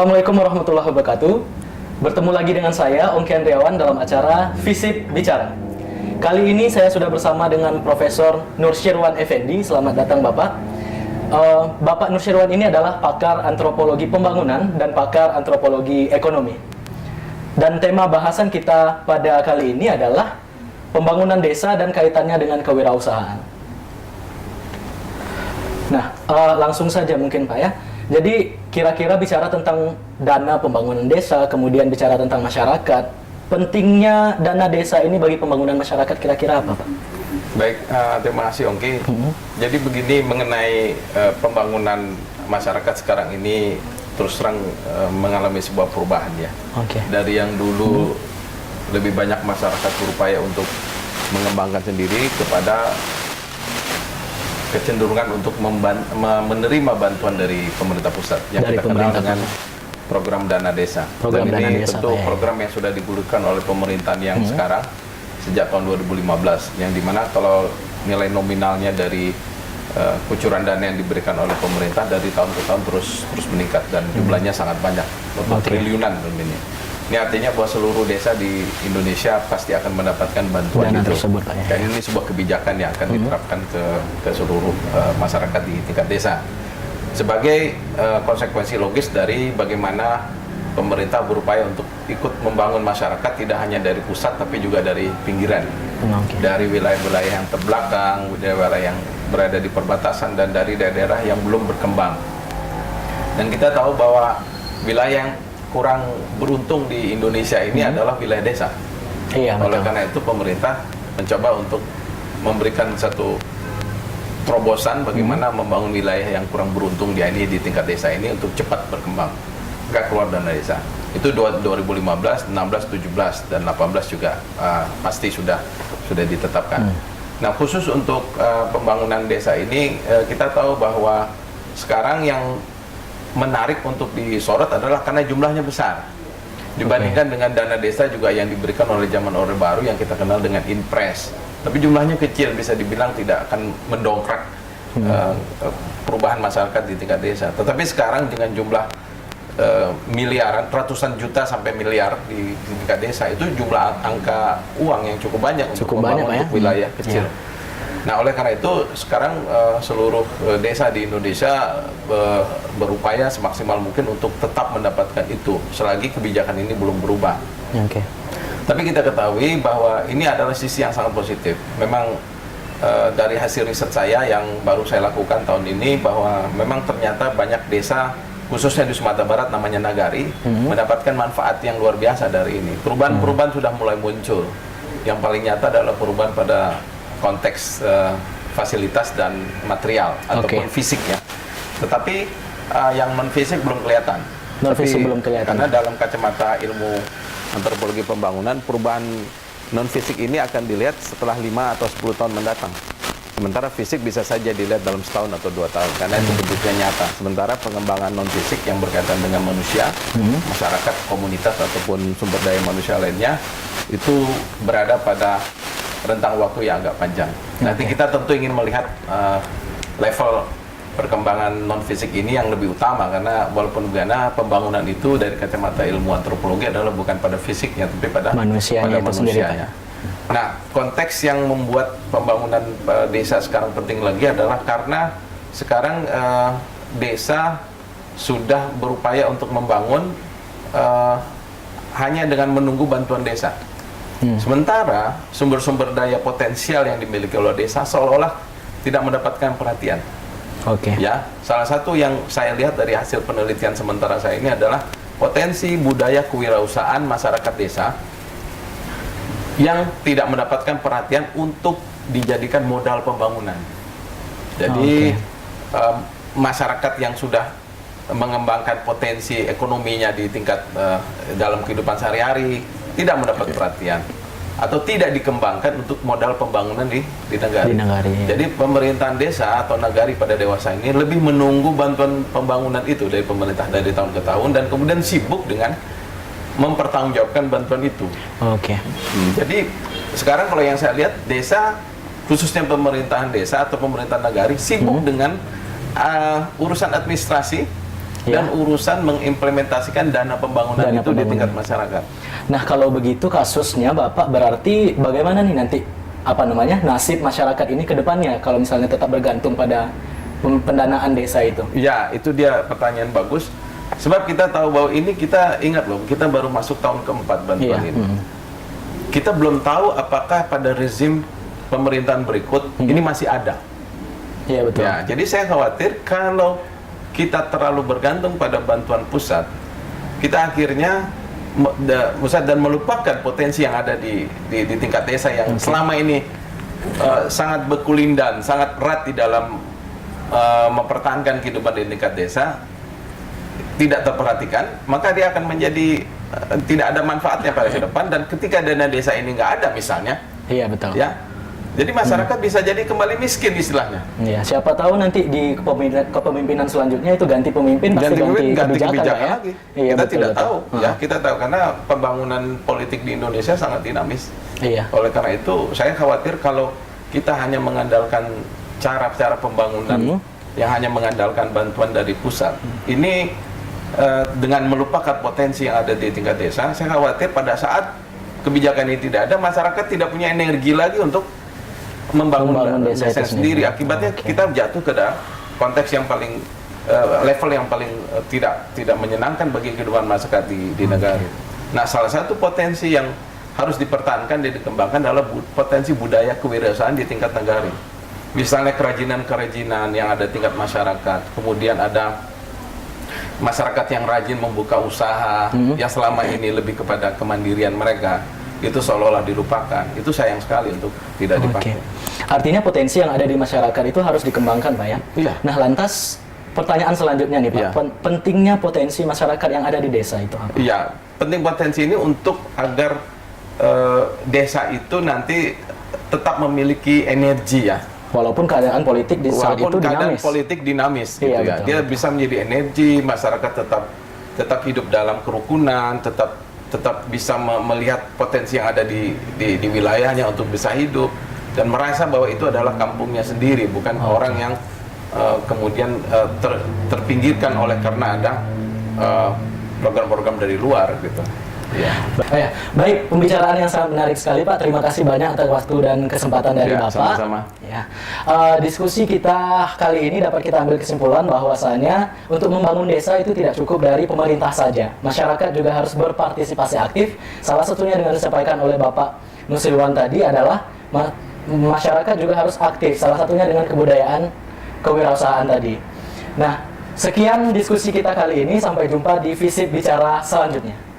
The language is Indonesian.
Assalamualaikum warahmatullahi wabarakatuh. Bertemu lagi dengan saya, Ongki Andriawan, dalam acara FISIP Bicara. Kali ini saya sudah bersama dengan Profesor Nursyirwan Effendi. Selamat datang Bapak. Bapak Nursyirwan ini adalah pakar antropologi pembangunan dan pakar antropologi ekonomi. Dan tema bahasan kita pada kali ini adalah pembangunan desa dan kaitannya dengan kewirausahaan. Nah, langsung saja mungkin Pak ya. Jadi kira-kira bicara tentang dana pembangunan desa, kemudian bicara tentang masyarakat, pentingnya dana desa ini bagi pembangunan masyarakat kira-kira apa Pak? Baik, terima kasih Ongki. Jadi begini mengenai pembangunan masyarakat sekarang ini terus terang mengalami sebuah perubahan ya. Dari yang dulu lebih banyak masyarakat berupaya untuk mengembangkan sendiri kepada kecenderungan untuk menerima bantuan dari pemerintah pusat yang dari kita kenal dengan program dana desa. Program Dan dana ini desa, tentu program yang sudah digulirkan oleh pemerintahan yang sekarang sejak tahun 2015, yang dimana kalau nilai nominalnya dari kucuran dana yang diberikan oleh pemerintah dari tahun ke tahun terus meningkat dan jumlahnya sangat banyak, triliunan tentunya. Ini artinya bahwa seluruh desa di Indonesia pasti akan mendapatkan bantuan itu. Dan ini sebuah kebijakan yang akan diterapkan ke seluruh masyarakat di tingkat desa. Sebagai konsekuensi logis dari bagaimana pemerintah berupaya untuk ikut membangun masyarakat tidak hanya dari pusat tapi juga dari pinggiran. Dari wilayah-wilayah yang terbelakang, wilayah-wilayah yang berada di perbatasan dan dari daerah-daerah yang belum berkembang. Dan kita tahu bahwa wilayah yang kurang beruntung di Indonesia ini adalah wilayah desa. Oleh karena itu pemerintah mencoba untuk memberikan satu terobosan bagaimana membangun wilayah yang kurang beruntung di tingkat desa ini untuk cepat berkembang, nggak keluar dana desa. Itu 2015, 16, 17 dan 18 juga pasti sudah ditetapkan. Nah khusus untuk pembangunan desa ini kita tahu bahwa sekarang yang menarik untuk disorot adalah karena jumlahnya besar dibandingkan dengan dana desa juga yang diberikan oleh zaman Orde Baru yang kita kenal dengan Inpres, tapi jumlahnya kecil, bisa dibilang tidak akan mendongkrak perubahan masyarakat di tingkat desa. Tetapi sekarang dengan jumlah miliaran, ratusan juta sampai miliar di tingkat desa, itu jumlah angka uang yang cukup banyak untuk membangun untuk wilayah kecil. Nah, oleh karena itu sekarang seluruh desa di Indonesia berupaya semaksimal mungkin untuk tetap mendapatkan itu selagi kebijakan ini belum berubah. Tapi kita ketahui bahwa ini adalah sisi yang sangat positif. Memang dari hasil riset saya yang baru saya lakukan tahun ini bahwa memang ternyata banyak desa khususnya di Sumatera Barat namanya Nagari mendapatkan manfaat yang luar biasa dari ini. Perubahan-perubahan sudah mulai muncul. Yang paling nyata adalah perubahan pada konteks fasilitas dan material ataupun fisik ya. Tetapi yang non fisik belum kelihatan. Karena dalam kacamata ilmu antropologi pembangunan, perubahan non fisik ini akan dilihat setelah 5 atau 10 tahun mendatang. Sementara fisik bisa saja dilihat dalam setahun atau 2 tahun karena itu bentuknya nyata. Sementara pengembangan non fisik yang berkaitan dengan manusia, masyarakat, komunitas ataupun sumber daya manusia lainnya itu berada pada rentang waktu yang agak panjang. Nanti kita tentu ingin melihat level perkembangan non fisik ini yang lebih utama karena walaupun karena pembangunan itu dari kacamata ilmu antropologi adalah bukan pada fisiknya tapi pada manusianya. Nah, konteks yang membuat pembangunan desa sekarang penting lagi adalah karena sekarang desa sudah berupaya untuk membangun hanya dengan menunggu bantuan desa. Sementara sumber-sumber daya potensial yang dimiliki oleh desa seolah-olah tidak mendapatkan perhatian. Ya, salah satu yang saya lihat dari hasil penelitian sementara saya ini adalah potensi budaya kewirausahaan masyarakat desa yang tidak mendapatkan perhatian untuk dijadikan modal pembangunan. Jadi masyarakat yang sudah mengembangkan potensi ekonominya di tingkat dalam kehidupan sehari-hari tidak mendapat perhatian atau tidak dikembangkan untuk modal pembangunan di Nagari. Jadi pemerintahan desa atau Nagari pada dewasa ini lebih menunggu bantuan pembangunan itu dari pemerintah dari tahun ke tahun dan kemudian sibuk dengan mempertanggungjawabkan bantuan itu. Jadi sekarang kalau yang saya lihat desa khususnya pemerintahan desa atau pemerintahan Nagari sibuk dengan urusan administrasi dan urusan mengimplementasikan dana pembangunan Dana itu di pembangunan. tingkat masyarakat. Nah, kalau begitu kasusnya Bapak, berarti bagaimana nih nanti nasib masyarakat ini ke depannya kalau misalnya tetap bergantung pada pendanaan desa itu? Ya, itu dia pertanyaan bagus. Sebab kita tahu bahwa ini, kita ingat loh, kita baru masuk tahun keempat bantuan ini. Kita belum tahu apakah pada rezim pemerintahan berikut ini masih ada. Iya, betul. Ya, jadi saya khawatir kalau kita terlalu bergantung pada bantuan pusat, kita akhirnya pusat dan melupakan potensi yang ada di tingkat desa yang selama ini sangat berkulindan, sangat erat di dalam mempertahankan kehidupan di tingkat desa, tidak terperhatikan, maka dia akan menjadi tidak ada manfaatnya pada ke depan. Dan ketika dana desa ini nggak ada misalnya, Iya, betul. ya, jadi masyarakat bisa jadi kembali miskin istilahnya. Iya, siapa tahu nanti di kepemimpinan selanjutnya itu ganti pemimpin, pasti ganti kebijakan ya. lagi. Iya, Kita betul, tidak betul. tahu, ya, kita tahu karena pembangunan politik di Indonesia sangat dinamis. Iya. Oleh karena itu, saya khawatir kalau kita hanya mengandalkan cara-cara pembangunan yang hanya mengandalkan bantuan dari pusat, ini dengan melupakan potensi yang ada di tingkat desa, saya khawatir pada saat kebijakan ini tidak ada, masyarakat tidak punya energi lagi untuk membangun desa itu sendiri. Akibatnya kita jatuh ke dalam konteks yang paling level yang paling tidak menyenangkan bagi kehidupan masyarakat di negara. Nah, salah satu potensi yang harus dipertahankan dan dikembangkan adalah potensi budaya kewirausahaan di tingkat negara. Misalnya kerajinan-kerajinan yang ada tingkat masyarakat, kemudian ada masyarakat yang rajin membuka usaha yang selama ini lebih kepada kemandirian mereka, itu seolah-olah dilupakan. Itu sayang sekali untuk tidak dipakai. Artinya potensi yang ada di masyarakat itu harus dikembangkan, Pak ya? Iya. Nah, lantas pertanyaan selanjutnya nih, Pak. Iya. Pentingnya potensi masyarakat yang ada di desa itu apa? Iya, penting potensi ini untuk agar desa itu nanti tetap memiliki energi ya. Walaupun keadaan politik di saat itu Walaupun keadaan dinamis. politik dinamis gitu Iya, ya. betul, Dia betul. bisa menjadi energi, masyarakat tetap hidup dalam kerukunan, tetap bisa melihat potensi yang ada di wilayahnya untuk bisa hidup dan merasa bahwa itu adalah kampungnya sendiri, bukan orang yang kemudian terpinggirkan oleh karena ada program-program dari luar gitu. Ya. Baik, pembicaraan yang sangat menarik sekali, Pak. Terima kasih banyak atas waktu dan kesempatan dari Ya, Bapak. sama-sama. Ya. Diskusi kita kali ini dapat kita ambil kesimpulan bahwasanya untuk membangun desa itu tidak cukup dari pemerintah saja. Masyarakat juga harus berpartisipasi aktif. Salah satunya dengan disampaikan oleh Bapak Nusirwan tadi adalah masyarakat juga harus aktif. Salah satunya dengan kebudayaan kewirausahaan tadi. Nah, sekian diskusi kita kali ini. Sampai jumpa di Visip Bicara selanjutnya.